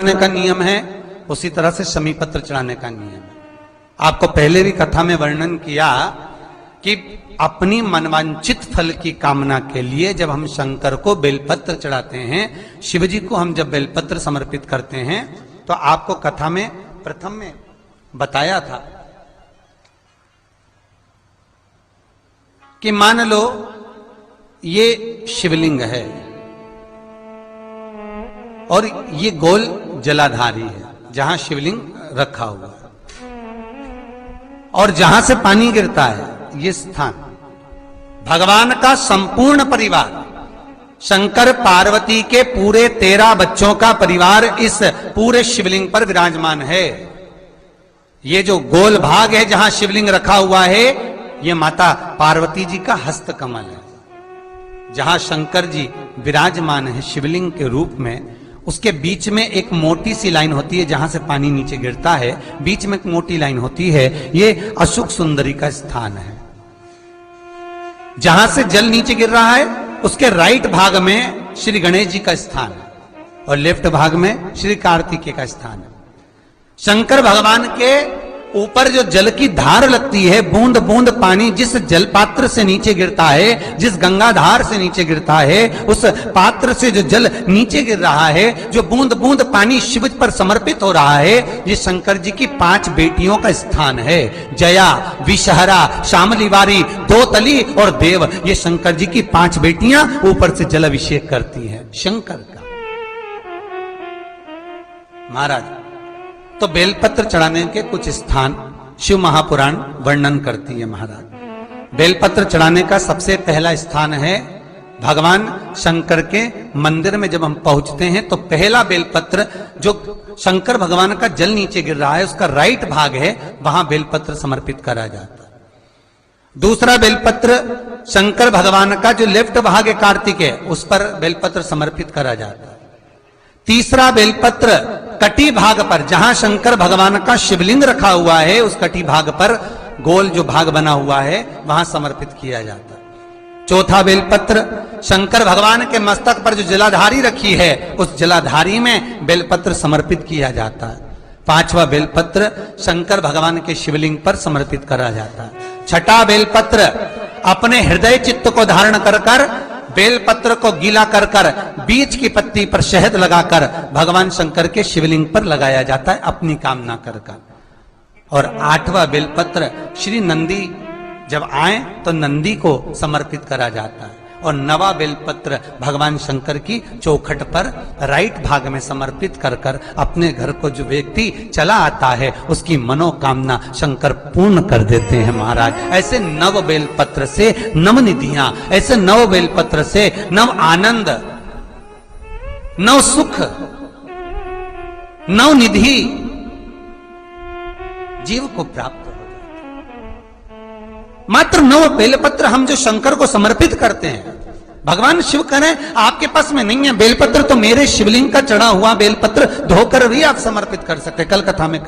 चढ़ाने का नियम है, उसी तरह से शमी पत्र चढ़ाने का नियम है। आपको पहले भी कथा में वर्णन किया कि अपनी मनवांछित फल की कामना के लिए जब हम शंकर को बेलपत्र चढ़ाते हैं, शिव जी को हम जब बेलपत्र समर्पित करते हैं, तो आपको कथा में प्रथम में बताया था कि मान लो ये शिवलिंग है और ये गोल जलाधारी है जहां शिवलिंग रखा हुआ है, और जहां से पानी गिरता है ये स्थान, भगवान का संपूर्ण परिवार, शंकर पार्वती के पूरे 13 बच्चों का परिवार इस पूरे शिवलिंग पर विराजमान है। ये जो गोल भाग है जहां शिवलिंग रखा हुआ है, ये माता पार्वती जी का हस्त कमल है। जहां शंकर जी विराजमान है शिवलिंग के रूप में, उसके बीच में एक मोटी सी लाइन होती है जहां से पानी नीचे गिरता है, बीच में एक मोटी लाइन होती है, ये अशुक सुंदरी का स्थान है। जहां से जल नीचे गिर रहा है उसके राइट भाग में श्री गणेश जी का स्थान है और लेफ्ट भाग में श्री कार्तिकेय का स्थान है। शंकर भगवान के ऊपर जो जल की धार लगती है, बूंद बूंद पानी जिस जल पात्र से नीचे गिरता है, जिस गंगा धार से नीचे गिरता है, उस पात्र से जो जल नीचे गिर रहा है, जो बूंद बूंद पानी शिव पर समर्पित हो रहा है, ये शंकर जी की 5 बेटियों का स्थान है। जया, विषहरा, शामलीवारी, दोतली और देव, ये शंकर जी की 5 बेटियां ऊपर से जल अभिषेक करती हैं शंकर का। महाराज, तो बेलपत्र चढ़ाने के कुछ स्थान शिव महापुराण वर्णन करती है। महाराज, बेलपत्र चढ़ाने का सबसे पहला स्थान है भगवान शंकर के मंदिर में। जब हम पहुंचते हैं तो पहला बेलपत्र जो शंकर भगवान का जल नीचे गिर रहा है उसका राइट भाग है, वहां बेलपत्र समर्पित करा जाता है। दूसरा बेलपत्र शंकर भगवान का जो लेफ्ट भाग है कार्तिकेय, उस पर बेलपत्र समर्पित करा जाता है। तीसरा बेलपत्र कटी भाग पर, जहां शंकर भगवान का शिवलिंग रखा हुआ है, उस कटी भाग पर गोल जो भाग बना हुआ है वहां समर्पित किया जाता है। चौथा बेलपत्र शंकर भगवान के मस्तक पर जो जलाधारी रखी है, उस जलाधारी में बेलपत्र समर्पित किया जाता है। 5वां बेलपत्र शंकर भगवान के शिवलिंग पर समर्पित करा जाता है। 6ठा बेलपत्र अपने हृदय चित्त को धारण कर बेलपत्र को गीला कर बीच की पत्ती पर शहद लगाकर भगवान शंकर के शिवलिंग पर लगाया जाता है अपनी कामना कर। और 8वां बेलपत्र श्री नंदी जब आए तो नंदी को समर्पित करा जाता है। और 9वां बेलपत्र भगवान शंकर की चौखट पर राइट भाग में समर्पित कर अपने घर को जो व्यक्ति चला आता है उसकी मनोकामना शंकर पूर्ण कर देते हैं। महाराज, ऐसे 9 बेलपत्र से 9 निधियां, ऐसे 9 बेलपत्र से 9 आनंद, 9 सुख, 9 निधि जीव को प्राप्त। मात्र 9 बेलपत्र हम जो शंकर को समर्पित करते हैं, भगवान शिव करें आपके पास में नहीं है बेलपत्र, तो मेरे शिवलिंग का चढ़ा हुआ बेलपत्र धोकर भी आप समर्पित कर सकते। कल कथा में कहा